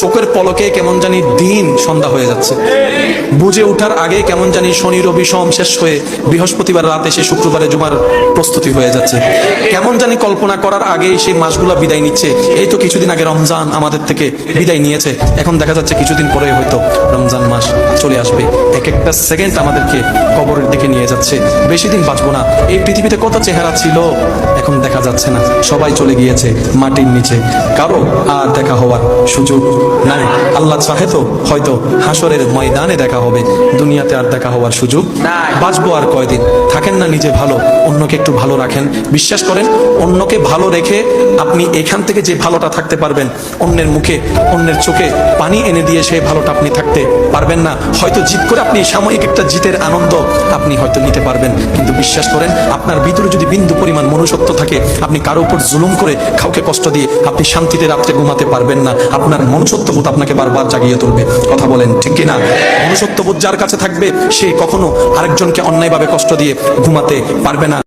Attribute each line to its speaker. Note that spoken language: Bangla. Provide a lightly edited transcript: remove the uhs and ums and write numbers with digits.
Speaker 1: চোখের পলকে কেমন জানি দিন সন্ধ্যা হয়ে যাচ্ছে, বুঝে ওঠার আগে কেমন জানি শনি রবি সোম শেষ হয়ে বৃহস্পতিবার রাতে সে শুক্রবারে জুমার প্রস্তুতি হয়ে যাচ্ছে, কেমন জানি কল্পনা করার আগে সেই মাসগুলা বিদায় নিচ্ছে। এই তো কিছুদিন আগে রমজান আমাদের থেকে বিদায় নিয়েছে, এখন দেখা যাচ্ছে কিছুদিন পরে হয়তো রমজান মাস চলে আসবে। এক একটা সেকেন্ড আমাদেরকে কবরের দিকে নিয়ে যাচ্ছে, বেশি দিন বাঁচবো না। এই পৃথিবীতে কত চেহারা ছিল এখন দেখা যাচ্ছে না, সবাই চলে গিয়েছে মাটির নিচে, কারো আর দেখা হওয়ার সুযোগ নাই। আল্লাহ চাহে তো হয়তো হাসরের ময়দানে দেখা হবে, দুনিয়াতে আর দেখা হওয়ার সুযোগ নাই। বাঁচবো আর কয়দিন, থাকেন না নিজে ভালো, অন্যকে একটু ভালো রাখেন। বিশ্বাস করেন, অন্যকে ভালো রেখে আপনি এখান থেকে যে ভালোটা থাকতে পারবেন, অন্যের মুখে অন্যের চোখে পানি এনে দিয়ে সেই ভালোটা আপনি থাকতে পারবেন না। হয়তো জিত করে আপনি সাময়িক একটা জিতের আনন্দ আপনি হয়তো নিতে পারবেন, কিন্তু বিশ্বাস করেন আপনার ভিতরে যদি বিন্দু পরিমাণ মনুষ্যত্ব থাকে, আপনি কারো উপর জুলুম করে কাউকে কষ্ট দিয়ে আপনি শান্তিতে রাত্রে ঘুমাতে পারবেন না। আপনার মনুষ্যত্ববোধ আপনাকে বারবার জাগিয়ে তুলবে। কথা বলেন ঠিক কিনা? মনুষ্যত্ববোধ যার কাছে থাকবে সে কখনো আরেকজনকে অন্যায়ভাবে কষ্ট দিয়ে ঘুমাতে পারবে না।